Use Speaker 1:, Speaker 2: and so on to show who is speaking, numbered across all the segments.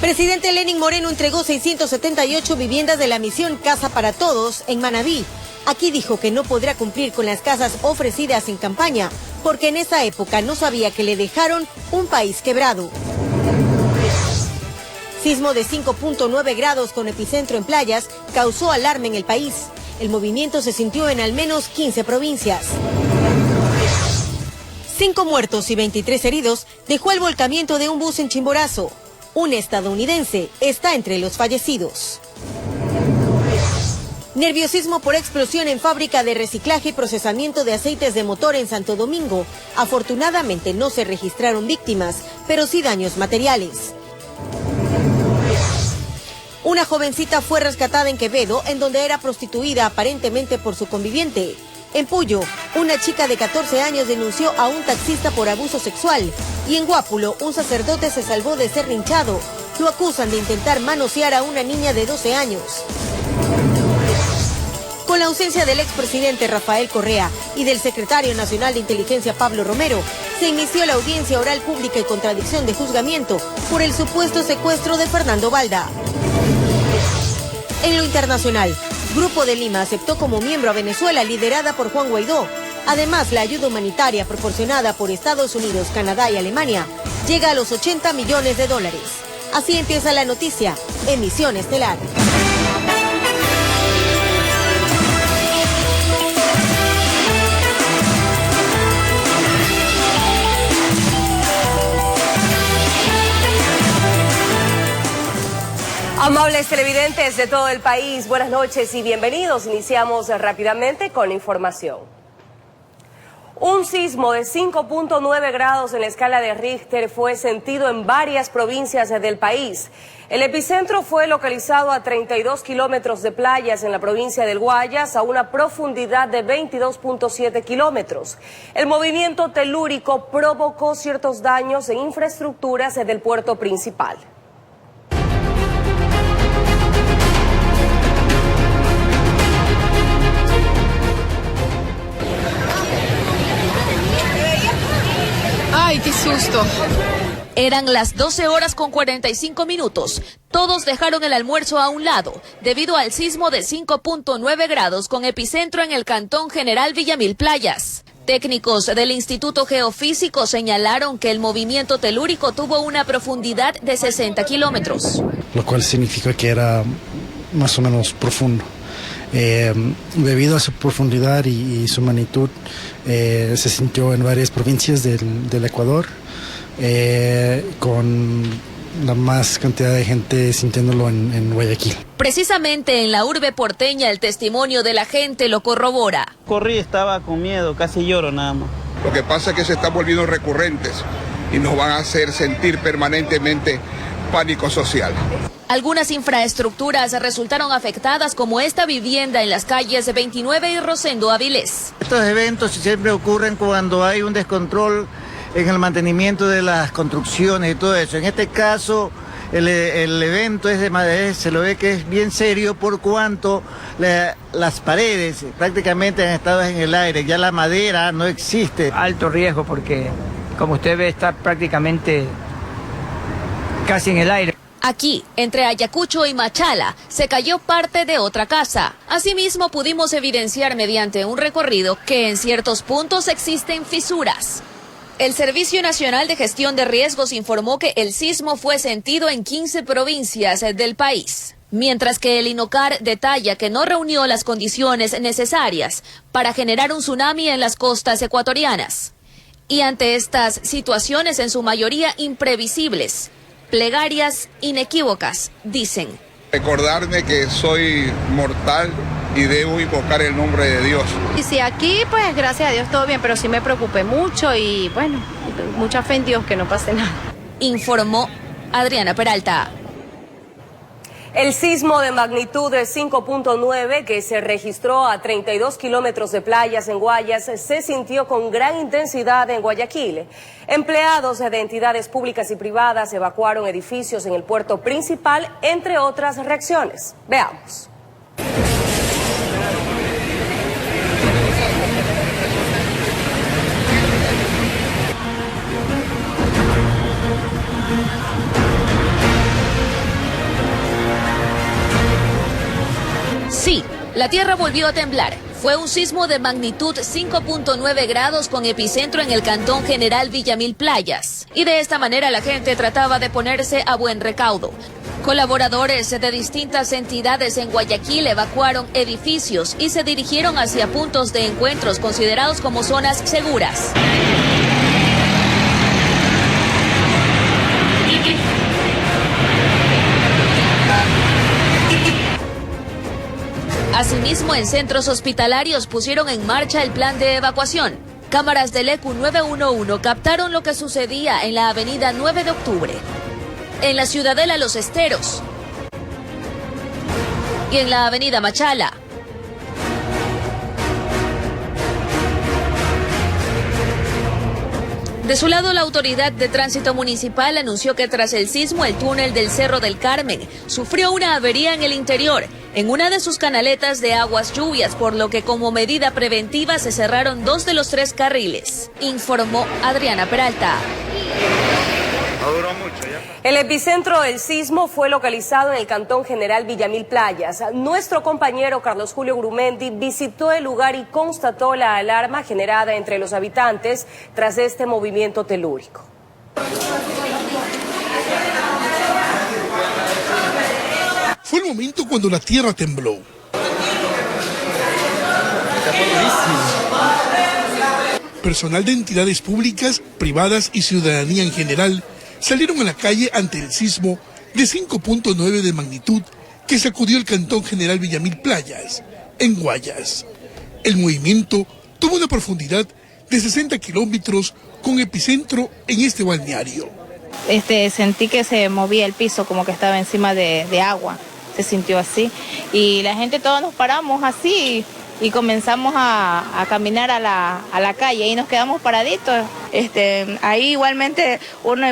Speaker 1: Presidente Lenín Moreno entregó 678 viviendas de la misión Casa para Todos en Manabí. Aquí dijo que no podrá cumplir con las casas ofrecidas en campaña, porque en esa época no sabía que le dejaron un país quebrado. Sismo de 5.9 grados con epicentro en Playas causó alarma en el país. El movimiento se sintió en al menos 15 provincias. 5 muertos y 23 heridos dejó el volcamiento de un bus en Chimborazo. Un estadounidense está entre los fallecidos. Nerviosismo por explosión en fábrica de reciclaje y procesamiento de aceites de motor en Santo Domingo. Afortunadamente no se registraron víctimas, pero sí daños materiales. Una jovencita fue rescatada en Quevedo, en donde era prostituida aparentemente por su conviviente. En Puyo, una chica de 14 años denunció a un taxista por abuso sexual. Y en Guápulo, un sacerdote se salvó de ser linchado. Lo acusan de intentar manosear a una niña de 12 años. Con la ausencia del expresidente Rafael Correa y del secretario nacional de inteligencia Pablo Romero, se inició la audiencia oral pública y contradicción de juzgamiento por el supuesto secuestro de Fernando Balda. En lo internacional, Grupo de Lima aceptó como miembro a Venezuela liderada por Juan Guaidó. Además, la ayuda humanitaria proporcionada por Estados Unidos, Canadá y Alemania llega a los 80 millones de dólares. Así empieza la noticia, Emisión Estelar.
Speaker 2: Amables televidentes de todo el país, buenas noches y bienvenidos. Iniciamos rápidamente con la información. Un sismo de 5.9 grados en la escala de Richter fue sentido en varias provincias del país. El epicentro fue localizado a 32 kilómetros de Playas en la provincia del Guayas, a una profundidad de 22.7 kilómetros. El movimiento telúrico provocó ciertos daños en infraestructuras del puerto principal.
Speaker 3: ¡Ay, qué susto!
Speaker 4: Eran las 12 horas con 45 minutos. Todos dejaron el almuerzo a un lado, debido al sismo de 5.9 grados con epicentro en el Cantón General Villamil Playas. Técnicos del Instituto Geofísico señalaron que el movimiento telúrico tuvo una profundidad de 60 kilómetros.
Speaker 5: Lo cual significa que era más o menos profundo. Debido a su profundidad y su magnitud, se sintió en varias provincias del Ecuador, con la más cantidad de gente sintiéndolo en Guayaquil.
Speaker 4: Precisamente en la urbe porteña el testimonio de la gente lo corrobora.
Speaker 6: Corrí, estaba con miedo, casi lloro nada más.
Speaker 7: Lo que pasa es que se están volviendo recurrentes y nos van a hacer sentir permanentemente pánico social.
Speaker 4: Algunas infraestructuras resultaron afectadas, como esta vivienda en las calles 29 y Rosendo Avilés.
Speaker 8: Estos eventos siempre ocurren cuando hay un descontrol en el mantenimiento de las construcciones y todo eso. En este caso, el evento es de madera, se lo ve que es bien serio por cuanto las paredes prácticamente han estado en el aire, ya la madera no existe.
Speaker 9: Alto riesgo porque, como usted ve, está prácticamente casi en el aire.
Speaker 4: Aquí, entre Ayacucho y Machala, se cayó parte de otra casa. Asimismo, pudimos evidenciar mediante un recorrido que en ciertos puntos existen fisuras. El Servicio Nacional de Gestión de Riesgos informó que el sismo fue sentido en 15 provincias del país, mientras que el INOCAR detalla que no reunió las condiciones necesarias para generar un tsunami en las costas ecuatorianas. Y ante estas situaciones, en su mayoría imprevisibles, plegarias inequívocas, dicen:
Speaker 7: Recordarme que soy mortal y debo invocar el nombre de Dios.
Speaker 10: Y si aquí, pues gracias a Dios todo bien, pero sí me preocupé mucho y bueno, mucha fe en Dios que no pase nada.
Speaker 4: Informó Adriana Peralta.
Speaker 2: El sismo de magnitud de 5.9 que se registró a 32 kilómetros de Playas en Guayas se sintió con gran intensidad en Guayaquil. Empleados de entidades públicas y privadas evacuaron edificios en el puerto principal, entre otras reacciones. Veamos.
Speaker 4: La tierra volvió a temblar. Fue un sismo de magnitud 5.9 grados con epicentro en el Cantón General Villamil Playas. Y de esta manera la gente trataba de ponerse a buen recaudo. Colaboradores de distintas entidades en Guayaquil evacuaron edificios y se dirigieron hacia puntos de encuentros considerados como zonas seguras. Asimismo, en centros hospitalarios pusieron en marcha el plan de evacuación. Cámaras del ECU 911 captaron lo que sucedía en la avenida 9 de octubre, en la Ciudadela Los Esteros y en la avenida Machala. De su lado, la Autoridad de Tránsito Municipal anunció que tras el sismo, el túnel del Cerro del Carmen sufrió una avería en el interior, en una de sus canaletas de aguas lluvias, por lo que como medida preventiva se cerraron 2 de los 3 carriles, informó Adriana Peralta.
Speaker 2: El epicentro del sismo fue localizado en el Cantón General Villamil Playas. Nuestro compañero Carlos Julio Gurumendi visitó el lugar y constató la alarma generada entre los habitantes tras este movimiento telúrico.
Speaker 11: Fue el momento cuando la tierra tembló. Personal de entidades públicas, privadas y ciudadanía en general salieron a la calle ante el sismo de 5.9 de magnitud que sacudió el Cantón General Villamil Playas, en Guayas. El movimiento tuvo una profundidad de 60 kilómetros con epicentro en este balneario.
Speaker 10: Sentí que se movía el piso, como que estaba encima de agua, se sintió así. Y la gente, todos nos paramos así y comenzamos a caminar a la calle y nos quedamos paraditos. Ahí igualmente uno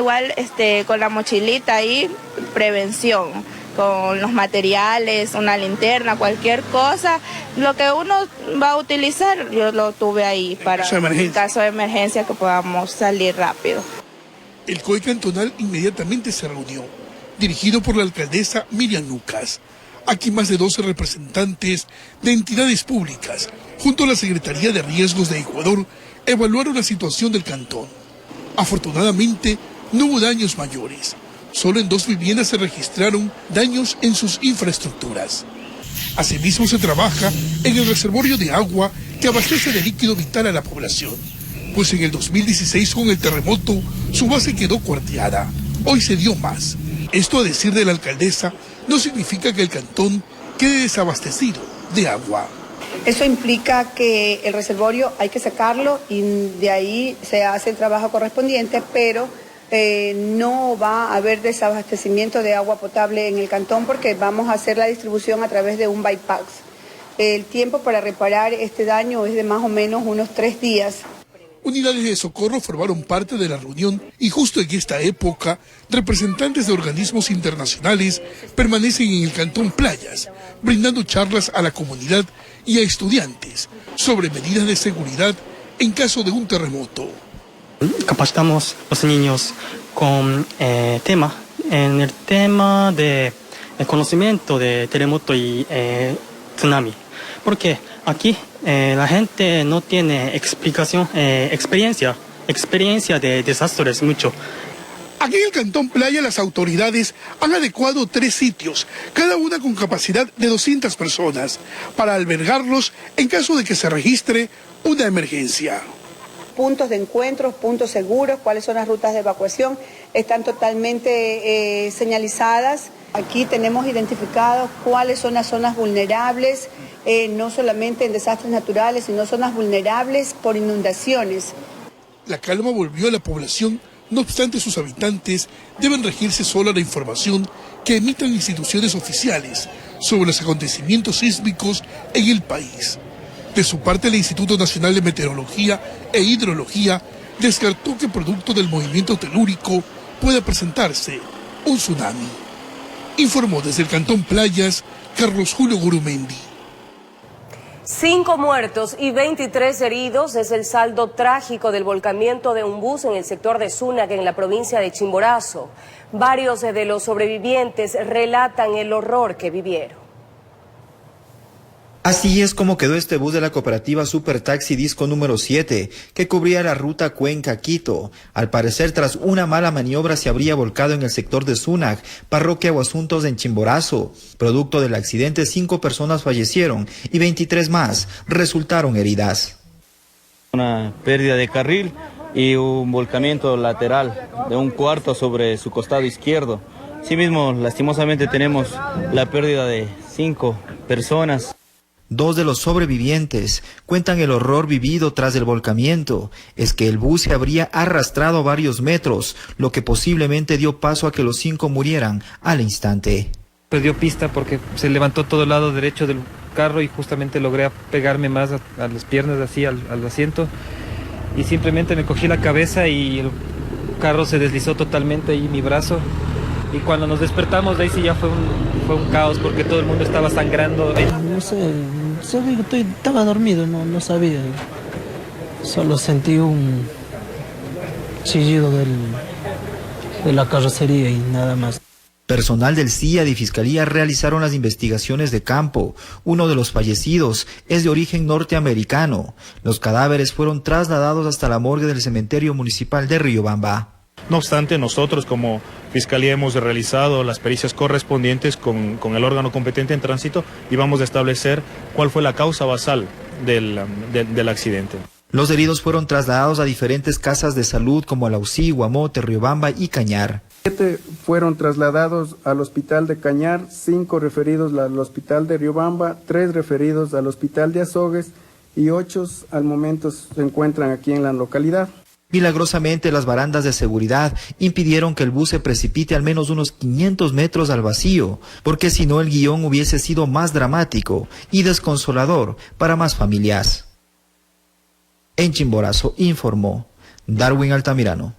Speaker 10: con la mochilita ahí, prevención, con los materiales, una linterna, cualquier cosa, lo que uno va a utilizar, yo lo tuve ahí para en caso de emergencia que podamos salir rápido.
Speaker 11: El COE cantonal inmediatamente se reunió, dirigido por la alcaldesa Miriam Lucas. Aquí más de 12 representantes de entidades públicas, junto a la Secretaría de Riesgos de Ecuador, evaluaron la situación del cantón. Afortunadamente, no hubo daños mayores. Solo en 2 viviendas se registraron daños en sus infraestructuras. Asimismo, se trabaja en el reservorio de agua que abastece de líquido vital a la población, pues en el 2016 con el terremoto su base quedó cuarteada. Hoy se dio más. Esto, a decir de la alcaldesa, no significa que el cantón quede desabastecido de agua.
Speaker 12: Eso implica que el reservorio hay que sacarlo y de ahí se hace el trabajo correspondiente, pero no va a haber desabastecimiento de agua potable en el cantón porque vamos a hacer la distribución a través de un bypass. El tiempo para reparar este daño es de más o menos unos 3 días.
Speaker 11: Unidades de socorro formaron parte de la reunión y justo en esta época, representantes de organismos internacionales permanecen en el Cantón Playas, brindando charlas a la comunidad y a estudiantes sobre medidas de seguridad en caso de un terremoto.
Speaker 13: Capacitamos a los niños con en el tema de conocimiento de terremoto y tsunami, porque aquí la gente no tiene experiencia de desastres mucho.
Speaker 11: Aquí en el Cantón Playa las autoridades han adecuado 3 sitios, cada una con capacidad de 200 personas, para albergarlos en caso de que se registre una emergencia.
Speaker 12: Puntos de encuentros, puntos seguros, cuáles son las rutas de evacuación, están totalmente señalizadas. Aquí tenemos identificados cuáles son las zonas vulnerables, no solamente en desastres naturales, sino zonas vulnerables por inundaciones.
Speaker 11: La calma volvió a la población, no obstante sus habitantes deben regirse solo a la información que emitan instituciones oficiales sobre los acontecimientos sísmicos en el país. De su parte, el Instituto Nacional de Meteorología e Hidrología descartó que producto del movimiento telúrico pueda presentarse un tsunami. Informó desde el Cantón Playas, Carlos Julio Gurumendi.
Speaker 2: 5 muertos y 23 heridos es el saldo trágico del volcamiento de un bus en el sector de Sunac, en la provincia de Chimborazo. Varios de los sobrevivientes relatan el horror que vivieron.
Speaker 14: Así es como quedó este bus de la cooperativa Supertaxi Disco número 7, que cubría la ruta Cuenca-Quito. Al parecer, tras una mala maniobra, se habría volcado en el sector de Sunac, parroquia Aguasuntos en Chimborazo. Producto del accidente, 5 personas fallecieron y 23 más resultaron heridas.
Speaker 6: Una pérdida de carril y un volcamiento lateral de un cuarto sobre su costado izquierdo. Asimismo, lastimosamente tenemos la pérdida de 5 personas.
Speaker 14: 2 de los sobrevivientes cuentan el horror vivido tras el volcamiento. Es que el bus se habría arrastrado varios metros, lo que posiblemente dio paso a que los 5 murieran al instante.
Speaker 15: Perdió pista porque se levantó todo el lado derecho del carro y justamente logré pegarme más a las piernas, así al asiento, y simplemente me cogí la cabeza y el carro se deslizó totalmente ahí mi brazo. Y cuando nos despertamos de ahí sí ya fue un caos porque todo el mundo estaba sangrando.
Speaker 16: No sé, estaba dormido, no sabía. Solo sentí un chillido de la carrocería y nada más.
Speaker 14: Personal del CIA y Fiscalía realizaron las investigaciones de campo. Uno de los fallecidos es de origen norteamericano. Los cadáveres fueron trasladados hasta la morgue del cementerio municipal de Riobamba.
Speaker 17: No obstante, nosotros como Fiscalía hemos realizado las pericias correspondientes con el órgano competente en tránsito y vamos a establecer cuál fue la causa basal del accidente.
Speaker 14: Los heridos fueron trasladados a diferentes casas de salud como Alausí, Guamote, Riobamba y Cañar.
Speaker 18: 7 fueron trasladados al hospital de Cañar, 5 referidos al hospital de Riobamba, 3 referidos al hospital de Azogues y 8 al momento se encuentran aquí en la localidad.
Speaker 14: Milagrosamente, las barandas de seguridad impidieron que el bus se precipite al menos unos 500 metros al vacío, porque si no el guión hubiese sido más dramático y desconsolador para más familias. En Chimborazo informó Darwin Altamirano.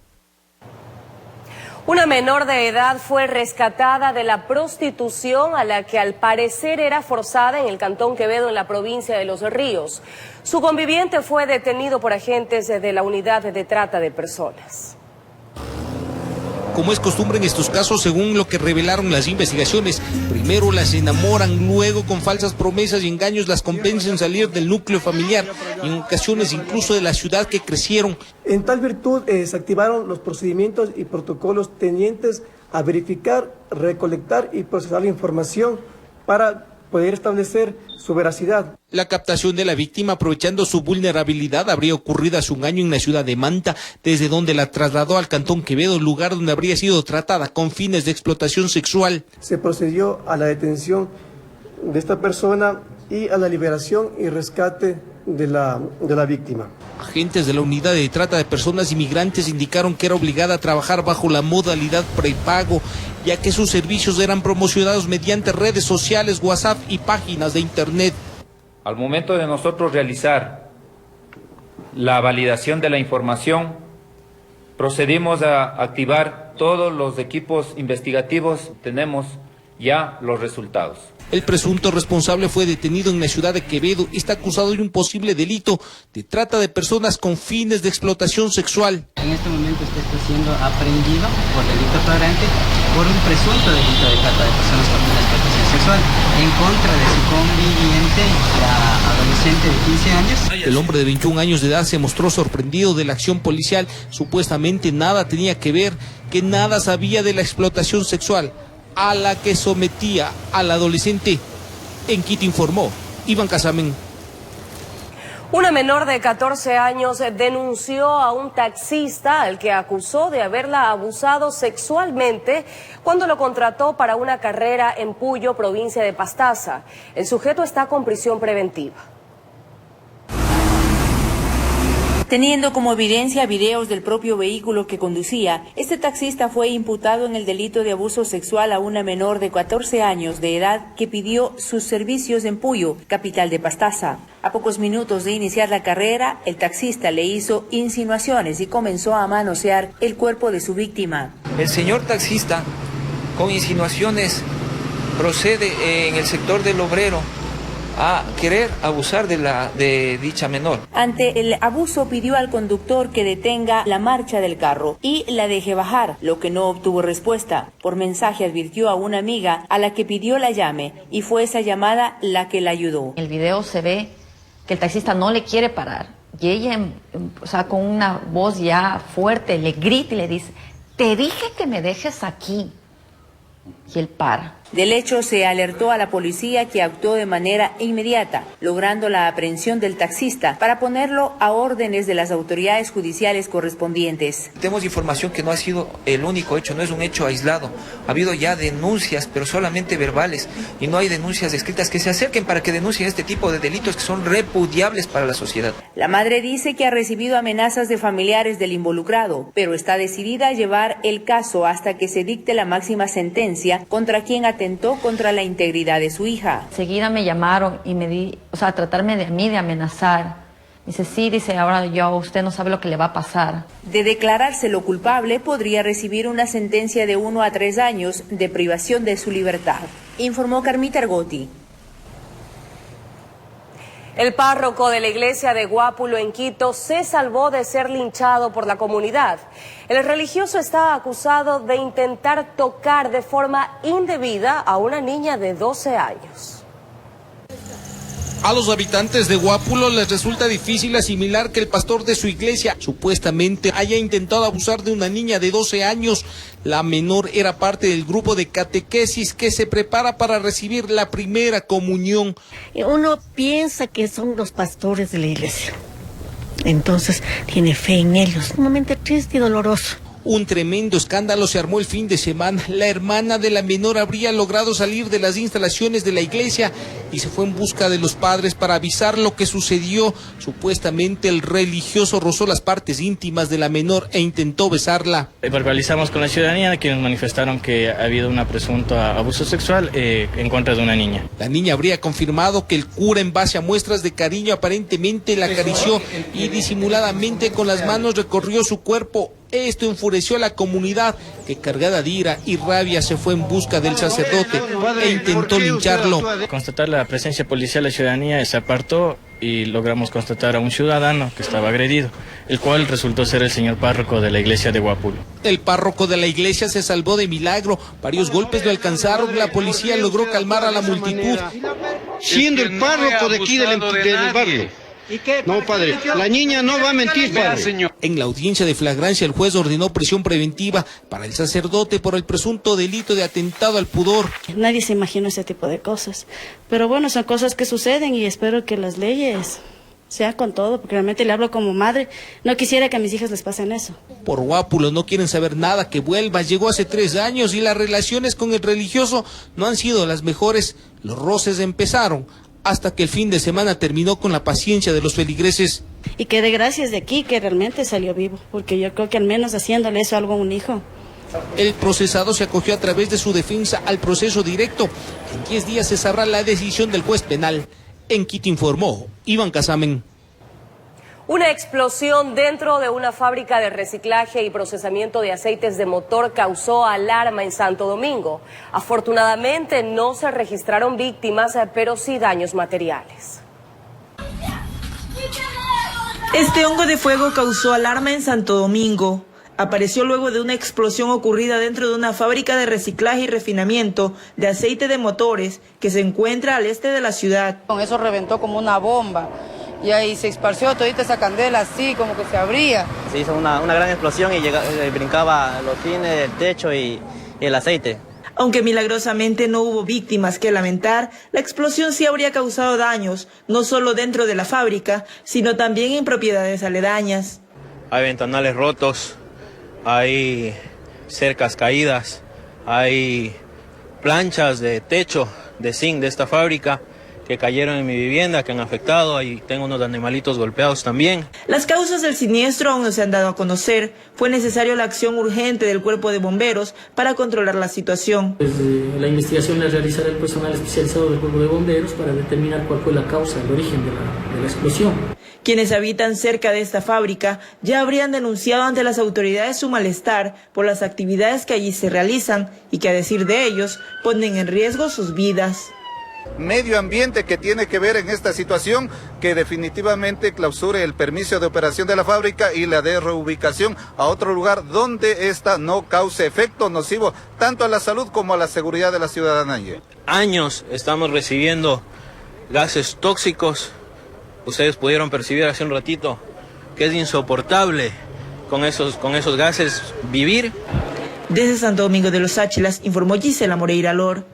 Speaker 2: Una menor de edad fue rescatada de la prostitución a la que al parecer era forzada en el Cantón Quevedo, en la provincia de Los Ríos. Su conviviente fue detenido por agentes de la unidad de trata de personas.
Speaker 19: Como es costumbre en estos casos, según lo que revelaron las investigaciones, primero las enamoran, luego con falsas promesas y engaños las convencen salir del núcleo familiar, en ocasiones incluso de la ciudad que crecieron.
Speaker 20: En tal virtud se activaron los procedimientos y protocolos tendientes a verificar, recolectar y procesar la información para poder establecer su veracidad.
Speaker 19: La captación de la víctima, aprovechando su vulnerabilidad, habría ocurrido hace un año en la ciudad de Manta, desde donde la trasladó al Cantón Quevedo, lugar donde habría sido tratada con fines de explotación sexual.
Speaker 20: Se procedió a la detención de esta persona y a la liberación y rescate de la víctima.
Speaker 19: Agentes de la unidad de trata de personas inmigrantes indicaron que era obligada a trabajar bajo la modalidad prepago, ya que sus servicios eran promocionados mediante redes sociales, WhatsApp y páginas de internet.
Speaker 21: Al momento de nosotros realizar la validación de la información, procedimos a activar todos los equipos investigativos, tenemos ya los resultados.
Speaker 19: El presunto responsable fue detenido en la ciudad de Quevedo y está acusado de un posible delito de trata de personas con fines de explotación sexual.
Speaker 22: En este momento usted está siendo aprehendido por delito flagrante por un presunto delito de trata de personas con fines de explotación sexual en contra de su conviviente, la adolescente de 15 años.
Speaker 19: El hombre de 21 años de edad se mostró sorprendido de la acción policial. Supuestamente nada tenía que ver, que nada sabía de la explotación sexual a la que sometía al adolescente. En Quito informó Iván Casamen.
Speaker 2: Una menor de 14 años denunció a un taxista al que acusó de haberla abusado sexualmente cuando lo contrató para una carrera en Puyo, provincia de Pastaza. El sujeto está con prisión preventiva.
Speaker 23: Teniendo como evidencia videos del propio vehículo que conducía, este taxista fue imputado en el delito de abuso sexual a una menor de 14 años de edad que pidió sus servicios en Puyo, capital de Pastaza. A pocos minutos de iniciar la carrera, el taxista le hizo insinuaciones y comenzó a manosear el cuerpo de su víctima.
Speaker 24: El señor taxista, con insinuaciones, procede en el sector del Obrero
Speaker 1: a querer abusar de dicha menor.
Speaker 23: Ante el abuso pidió al conductor que detenga la marcha del carro y la deje bajar, lo que no obtuvo respuesta. Por mensaje advirtió a una amiga a la que pidió la llame y fue esa llamada la que la ayudó.
Speaker 3: En el video se ve que el taxista no le quiere parar y ella, con una voz ya fuerte, le grita y le dice: te dije que me dejes aquí. Y él para.
Speaker 23: Del hecho se alertó a la policía, que actuó de manera inmediata, logrando la aprehensión del taxista para ponerlo a órdenes de las autoridades judiciales correspondientes.
Speaker 1: Tenemos información que no ha sido el único hecho, no es un hecho aislado. Ha habido ya denuncias, pero solamente verbales, y no hay denuncias escritas. Que se acerquen para que denuncien este tipo de delitos que son repudiables para la sociedad.
Speaker 23: La madre dice que ha recibido amenazas de familiares del involucrado, pero está decidida a llevar el caso hasta que se dicte la máxima sentencia contra quien atentó contra la integridad de su hija.
Speaker 3: Enseguida me llamaron y a tratarme de mí de amenazar. Dice: sí, dice, ahora usted no sabe lo que le va a pasar.
Speaker 23: De declarárselo culpable, podría recibir una sentencia de 1 a 3 años de privación de su libertad, informó Carmita Argotti.
Speaker 2: El párroco de la iglesia de Guápulo en Quito se salvó de ser linchado por la comunidad. El religioso está acusado de intentar tocar de forma indebida a una niña de 12 años.
Speaker 19: A los habitantes de Guápulo les resulta difícil asimilar que el pastor de su iglesia supuestamente haya intentado abusar de una niña de 12 años. La menor era parte del grupo de catequesis que se prepara para recibir la primera comunión.
Speaker 5: Uno piensa que son los pastores de la iglesia, entonces tiene fe en ellos. Un momento triste y doloroso.
Speaker 19: Un tremendo escándalo se armó el fin de semana. La hermana de la menor habría logrado salir de las instalaciones de la iglesia y se fue en busca de los padres para avisar lo que sucedió. Supuestamente el religioso rozó las partes íntimas de la menor e intentó besarla.
Speaker 6: Verbalizamos con la ciudadanía, que nos manifestaron que ha habido un presunto abuso sexual en contra de una niña.
Speaker 19: La niña habría confirmado que el cura, en base a muestras de cariño, aparentemente la acarició y disimuladamente con las manos recorrió su cuerpo. Esto enfureció a la comunidad, que cargada de ira y rabia se fue en busca del sacerdote e intentó lincharlo.
Speaker 6: Constatar la presencia policial, la ciudadanía se apartó y logramos constatar a un ciudadano que estaba agredido, el cual resultó ser el señor párroco de la iglesia de Guápulo.
Speaker 19: El párroco de la iglesia se salvó de milagro. Varios golpes lo alcanzaron. La policía logró calmar a la multitud.
Speaker 24: Siendo el párroco de aquí del barrio. No, padre, la niña no va a mentir, padre.
Speaker 19: En la audiencia de flagrancia, el juez ordenó prisión preventiva para el sacerdote por el presunto delito de atentado al pudor.
Speaker 5: Nadie se imagina ese tipo de cosas, pero bueno, son cosas que suceden y espero que las leyes sean con todo, porque realmente le hablo como madre, no quisiera que a mis hijas les pasen eso.
Speaker 19: Por Guápulo no quieren saber nada que vuelva. Llegó hace 3 años y las relaciones con el religioso no han sido las mejores. Los roces empezaron hasta que el fin de semana terminó con la paciencia de los feligreses.
Speaker 5: Y que dé gracias de aquí que realmente salió vivo, porque yo creo que al menos haciéndole eso algo a un hijo.
Speaker 19: El procesado se acogió a través de su defensa al proceso directo. En 10 días se sabrá la decisión del juez penal. En Quito informó Iván Casamen.
Speaker 2: Una explosión dentro de una fábrica de reciclaje y procesamiento de aceites de motor causó alarma en Santo Domingo. Afortunadamente no se registraron víctimas, pero sí daños materiales.
Speaker 25: Este hongo de fuego causó alarma en Santo Domingo. Apareció luego de una explosión ocurrida dentro de una fábrica de reciclaje y refinamiento de aceite de motores que se encuentra al este de la ciudad.
Speaker 26: Con eso reventó como una bomba. Y ahí se esparció todita esa candela así, como que se abría.
Speaker 27: Se hizo una gran explosión y brincaba los fines, el techo y el aceite.
Speaker 25: Aunque milagrosamente no hubo víctimas que lamentar, la explosión sí habría causado daños, no solo dentro de la fábrica, sino también en propiedades aledañas.
Speaker 27: Hay ventanales rotos, hay cercas caídas, hay planchas de techo de zinc de esta fábrica que cayeron en mi vivienda, que han afectado, ahí tengo unos animalitos golpeados también.
Speaker 25: Las causas del siniestro aún no se han dado a conocer. Fue necesaria la acción urgente del cuerpo de bomberos para controlar la situación.
Speaker 28: La investigación la realizará el personal especializado del cuerpo de bomberos para determinar cuál fue la causa, el origen de la explosión.
Speaker 25: Quienes habitan cerca de esta fábrica ya habrían denunciado ante las autoridades su malestar por las actividades que allí se realizan y que, a decir de ellos, ponen en riesgo sus vidas.
Speaker 4: Medio Ambiente, que tiene que ver en esta situación, que definitivamente clausure el permiso de operación de la fábrica y la de reubicación a otro lugar donde esta no cause efecto nocivo tanto a la salud como a la seguridad de la ciudadanía.
Speaker 27: Años estamos recibiendo gases tóxicos. Ustedes pudieron percibir hace un ratito que es insoportable con esos gases vivir.
Speaker 25: Desde Santo Domingo de los Áchilas, informó Gisela Moreira Lor.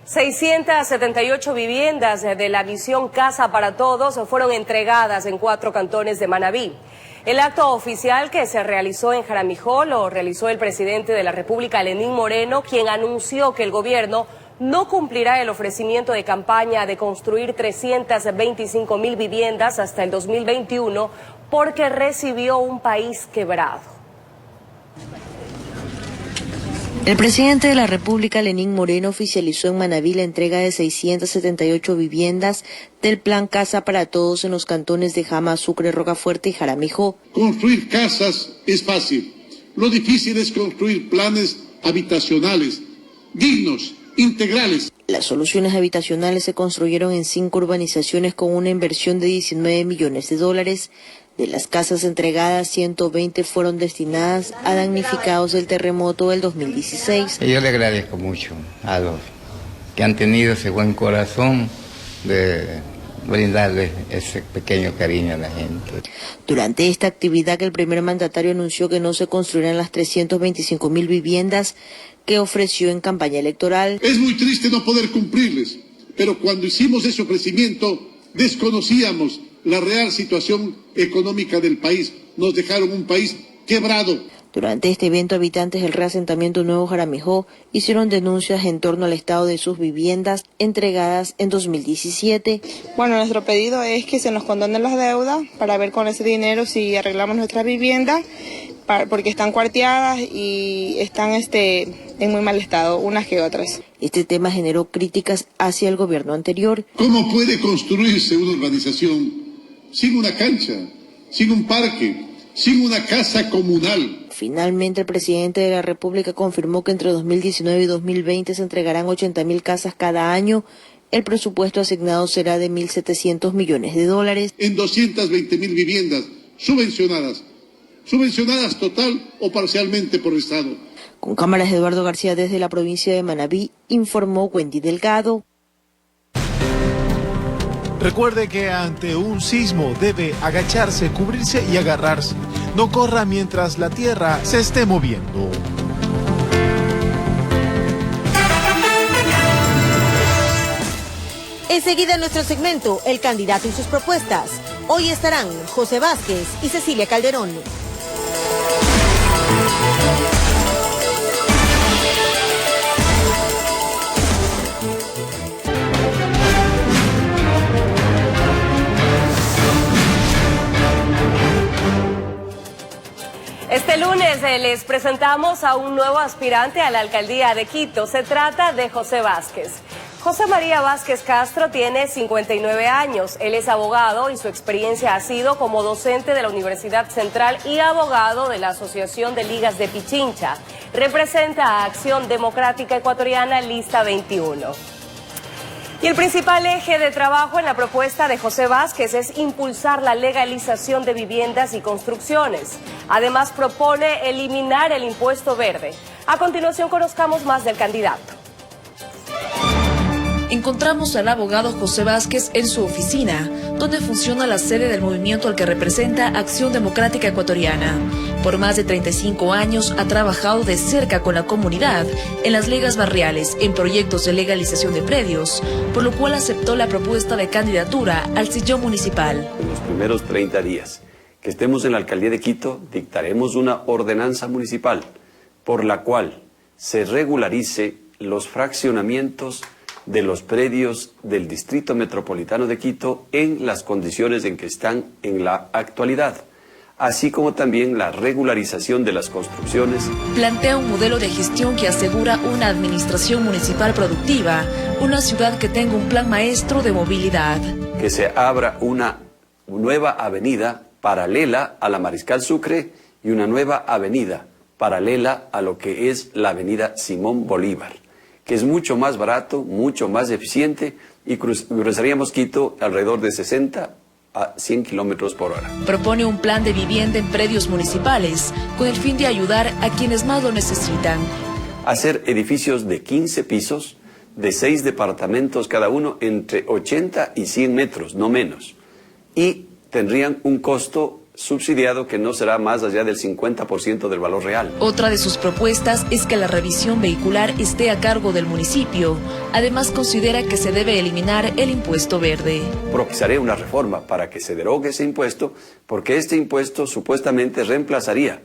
Speaker 2: 678 viviendas de la misión Casa para Todos fueron entregadas en 4 cantones de Manabí. El acto oficial que se realizó en Jaramijó lo realizó el presidente de la República, Lenín Moreno, quien anunció que el gobierno no cumplirá el ofrecimiento de campaña de construir 325.000 viviendas hasta el 2021 porque recibió un país quebrado.
Speaker 7: El presidente de la República, Lenín Moreno, oficializó en Manabí la entrega de 678 viviendas del Plan Casa para Todos en los cantones de Jama, Sucre, Rocafuerte y Jaramijó.
Speaker 8: Construir casas es fácil. Lo difícil es construir planes habitacionales, dignos, integrales.
Speaker 7: Las soluciones habitacionales se construyeron en 5 urbanizaciones con una inversión de $19 millones. De las casas entregadas, 120 fueron destinadas a damnificados del terremoto del 2016.
Speaker 9: Yo le agradezco mucho a los que han tenido ese buen corazón de brindarle ese pequeño cariño a la gente.
Speaker 7: Durante esta actividad, el primer mandatario anunció que no se construirán las 325.000 viviendas que ofreció en campaña electoral.
Speaker 8: Es muy triste no poder cumplirles, pero cuando hicimos ese ofrecimiento desconocíamos la real situación económica del país. Nos dejaron un país quebrado.
Speaker 7: Durante este evento, habitantes del reasentamiento Nuevo Jaramijó hicieron denuncias en torno al estado de sus viviendas entregadas en 2017.
Speaker 10: Bueno, nuestro pedido es que se nos condonen las deudas para ver con ese dinero si arreglamos nuestras viviendas, porque están cuarteadas y están en muy mal estado, unas que otras.
Speaker 7: Este tema generó críticas hacia el gobierno anterior.
Speaker 8: ¿Cómo puede construirse una urbanización sin una cancha, sin un parque, sin una casa comunal?
Speaker 7: Finalmente, el presidente de la República confirmó que entre 2019 y 2020 se entregarán 80.000 casas cada año. El presupuesto asignado será de $1.700 millones.
Speaker 8: En 220.000 viviendas subvencionadas total o parcialmente por el Estado.
Speaker 7: Con cámaras de Eduardo García desde la provincia de Manabí, informó Wendy Delgado.
Speaker 11: Recuerde que ante un sismo debe agacharse, cubrirse y agarrarse. No corra mientras la tierra se esté moviendo.
Speaker 12: Enseguida en nuestro segmento, el candidato y sus propuestas. Hoy estarán José Vázquez y Cecilia Calderón.
Speaker 2: Este lunes les presentamos a un nuevo aspirante a la alcaldía de Quito. Se trata de José Vázquez. José María Vázquez Castro tiene 59 años. Él es abogado y su experiencia ha sido como docente de la Universidad Central y abogado de la Asociación de Ligas de Pichincha. Representa a Acción Democrática Ecuatoriana Lista 21. Y el principal eje de trabajo en la propuesta de José Vázquez es impulsar la legalización de viviendas y construcciones. Además, propone eliminar el impuesto verde. A continuación, conozcamos más del candidato.
Speaker 13: Encontramos al abogado José Vázquez en su oficina, donde funciona la sede del movimiento al que representa Acción Democrática Ecuatoriana. Por más de 35 años ha trabajado de cerca con la comunidad en las ligas barriales, en proyectos de legalización de predios, por lo cual aceptó la propuesta de candidatura al sillón municipal.
Speaker 29: En los primeros 30 días que estemos en la alcaldía de Quito, dictaremos una ordenanza municipal por la cual se regularice los fraccionamientos de los predios del Distrito Metropolitano de Quito en las condiciones en que están en la actualidad, así como también la regularización de las construcciones.
Speaker 13: Plantea un modelo de gestión que asegura una administración municipal productiva, una ciudad que tenga un plan maestro de movilidad.
Speaker 29: Que se abra una nueva avenida paralela a la Mariscal Sucre y una nueva avenida paralela a lo que es la avenida Simón Bolívar, que es mucho más barato, mucho más eficiente, y cruzaríamos Quito alrededor de 60 a 100 kilómetros por hora.
Speaker 13: Propone un plan de vivienda en predios municipales con el fin de ayudar a quienes más lo necesitan.
Speaker 29: Hacer edificios de 15 pisos, de 6 departamentos cada uno, entre 80 y 100 metros, no menos. Y tendrían un costo subsidiado que no será más allá del 50% del valor real.
Speaker 13: Otra de sus propuestas es que la revisión vehicular esté a cargo del municipio. Además, considera que se debe eliminar el impuesto verde.
Speaker 29: Propiciaré una reforma para que se derogue ese impuesto, porque este impuesto supuestamente reemplazaría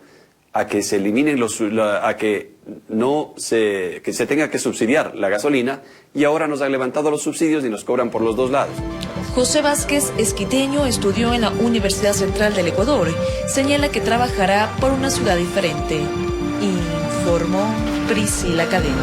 Speaker 29: a que se eliminen que se tenga que subsidiar la gasolina, y ahora nos han levantado los subsidios y nos cobran por los dos lados.
Speaker 13: José Vázquez, esquiteño, estudió en la Universidad Central del Ecuador. Señala que trabajará por una ciudad diferente. Informó Priscila Cadena.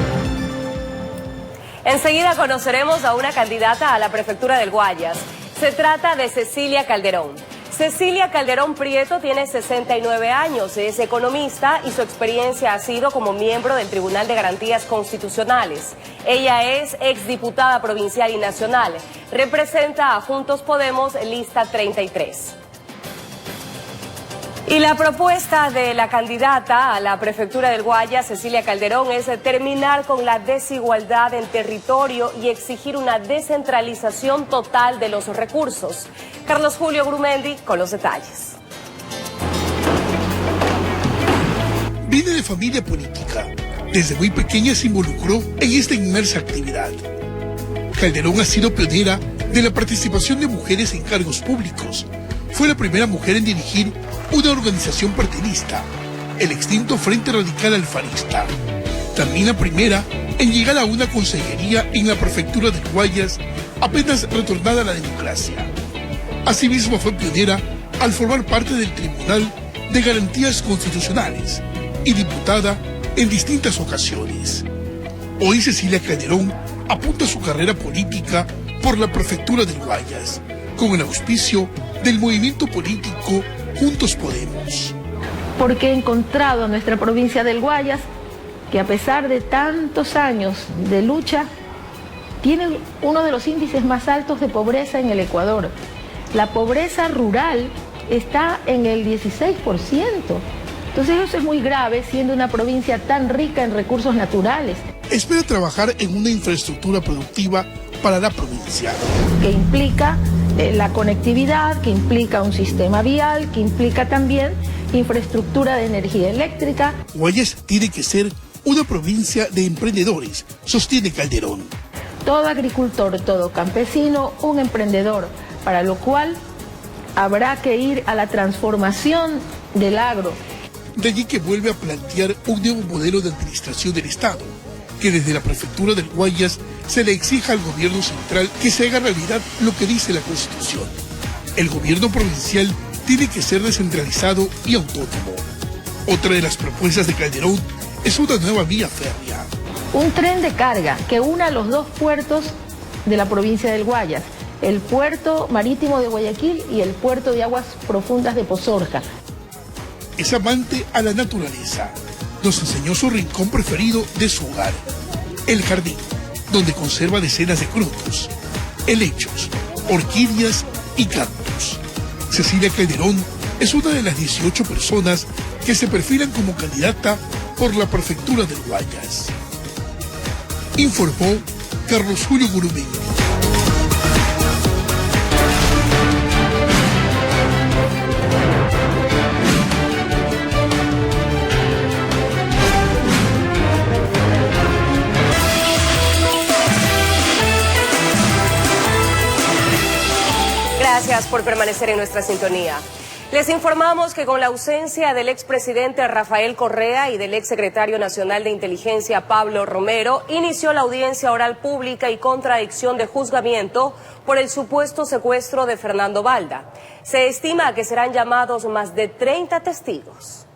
Speaker 2: Enseguida conoceremos a una candidata a la prefectura del Guayas. Se trata de Cecilia Calderón. Cecilia Calderón Prieto tiene 69 años, es economista y su experiencia ha sido como miembro del Tribunal de Garantías Constitucionales. Ella es exdiputada provincial y nacional. Representa a Juntos Podemos, lista 33. Y la propuesta de la candidata a la prefectura del Guayas, Cecilia Calderón, es terminar con la desigualdad en territorio y exigir una descentralización total de los recursos. Carlos Julio Grumendi con los detalles.
Speaker 1: Viene de familia política. Desde muy pequeña se involucró en esta inmersa actividad. Calderón ha sido pionera de la participación de mujeres en cargos públicos. Fue la primera mujer en dirigir una organización partidista, el extinto Frente Radical Alfarista. También la primera en llegar a una consejería en la prefectura del Guayas, apenas retornada a la democracia. Asimismo fue pionera al formar parte del Tribunal de Garantías Constitucionales y diputada en distintas ocasiones. Hoy Cecilia Calderón apunta su carrera política por la prefectura del Guayas, con el auspicio del movimiento político Juntos Podemos.
Speaker 14: Porque he encontrado a nuestra provincia del Guayas que, a pesar de tantos años de lucha, tiene uno de los índices más altos de pobreza en el Ecuador. La pobreza rural está en el 16%. Entonces eso es muy grave, siendo una provincia tan rica en recursos naturales.
Speaker 1: Espera trabajar en una infraestructura productiva para la provincia.
Speaker 14: Que implica la conectividad, que implica un sistema vial, que implica también infraestructura de energía eléctrica.
Speaker 1: Guayas tiene que ser una provincia de emprendedores, sostiene Calderón.
Speaker 14: Todo agricultor, todo campesino, un emprendedor, para lo cual habrá que ir a la transformación del agro.
Speaker 1: De allí que vuelve a plantear un nuevo modelo de administración del Estado, que desde la prefectura del Guayas se le exija al gobierno central que se haga realidad lo que dice la Constitución. El gobierno provincial tiene que ser descentralizado y autónomo. Otra de las propuestas de Calderón es una nueva vía férrea.
Speaker 14: Un tren de carga que una los dos puertos de la provincia del Guayas, el puerto marítimo de Guayaquil y el puerto de aguas profundas de Pozorja.
Speaker 1: Es amante a la naturaleza. Nos enseñó su rincón preferido de su hogar, el jardín, donde conserva decenas de frutos, helechos, orquídeas y cactus. Cecilia Calderón es una de las 18 personas que se perfilan como candidata por la prefectura del Guayas. Informó Carlos Julio Gurumendi.
Speaker 2: Gracias por permanecer en nuestra sintonía. Les informamos que con la ausencia del expresidente Rafael Correa y del exsecretario nacional de Inteligencia Pablo Romero, inició la audiencia oral pública y contradicción de juzgamiento por el supuesto secuestro de Fernando Balda. Se estima que serán llamados más de 30 testigos.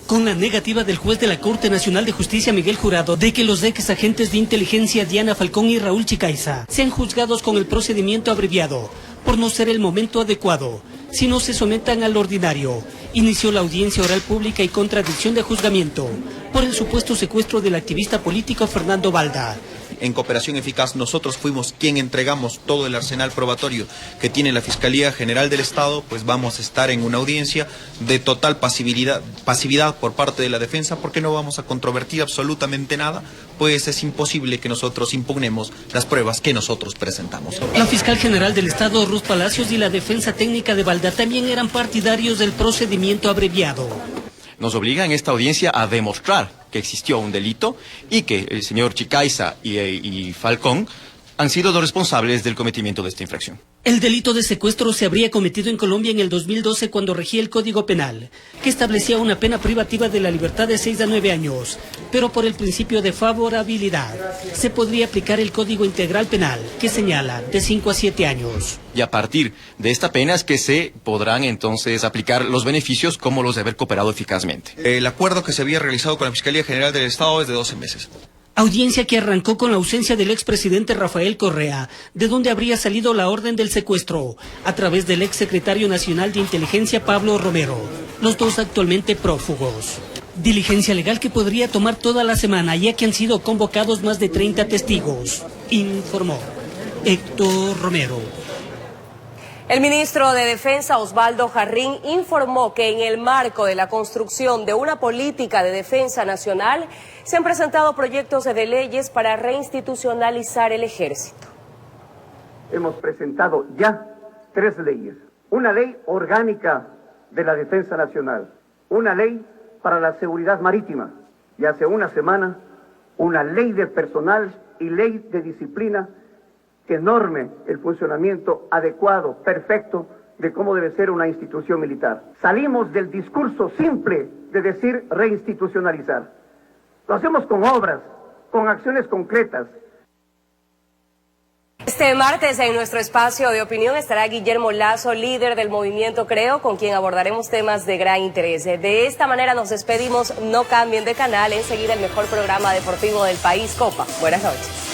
Speaker 15: Con la negativa del juez de la Corte Nacional de Justicia, Miguel Jurado, de que los ex agentes de inteligencia Diana Falcón y Raúl Chicaiza sean juzgados con el procedimiento abreviado, por no ser el momento adecuado, si no se sometan al ordinario, inició la audiencia oral pública y contradicción de juzgamiento por el supuesto secuestro del activista político Fernando Balda.
Speaker 3: En Cooperación Eficaz nosotros fuimos quien entregamos todo el arsenal probatorio que tiene la Fiscalía General del Estado, pues vamos a estar en una audiencia de total pasividad por parte de la defensa, porque no vamos a controvertir absolutamente nada, pues es imposible que nosotros impugnemos las pruebas que nosotros presentamos.
Speaker 15: La fiscal general del Estado, Ruth Palacios, y la defensa técnica de Balda también eran partidarios del procedimiento abreviado.
Speaker 6: Nos obliga en esta audiencia a demostrar que existió un delito y que el señor Chicaiza y Falcón han sido los responsables del cometimiento de esta infracción.
Speaker 15: El delito de secuestro se habría cometido en Colombia en el 2012 cuando regía el Código Penal, que establecía una pena privativa de la libertad de 6 a 9 años, pero por el principio de favorabilidad se podría aplicar el Código Integral Penal, que señala de 5 a 7 años.
Speaker 6: Y a partir de esta pena es que se podrán entonces aplicar los beneficios como los de haber cooperado eficazmente.
Speaker 3: El acuerdo que se había realizado con la Fiscalía General del Estado es de 12 meses.
Speaker 15: Audiencia que arrancó con la ausencia del expresidente Rafael Correa, de donde habría salido la orden del secuestro, a través del exsecretario nacional de inteligencia Pablo Romero, los dos actualmente prófugos. Diligencia legal que podría tomar toda la semana, ya que han sido convocados más de 30 testigos, informó Héctor Romero.
Speaker 2: El ministro de Defensa, Osvaldo Jarrín, informó que en el marco de la construcción de una política de defensa nacional se han presentado proyectos de leyes para reinstitucionalizar el ejército.
Speaker 16: Hemos presentado ya 3 leyes. Una ley orgánica de la defensa nacional, una ley para la seguridad marítima y hace una semana una ley de personal y ley de disciplina que norme el funcionamiento adecuado, perfecto, de cómo debe ser una institución militar. Salimos del discurso simple de decir reinstitucionalizar. Lo hacemos con obras, con acciones concretas.
Speaker 2: Este martes en nuestro espacio de opinión estará Guillermo Lazo, líder del movimiento Creo, con quien abordaremos temas de gran interés. De esta manera nos despedimos, no cambien de canal, enseguida el mejor programa deportivo del país, Copa. Buenas noches.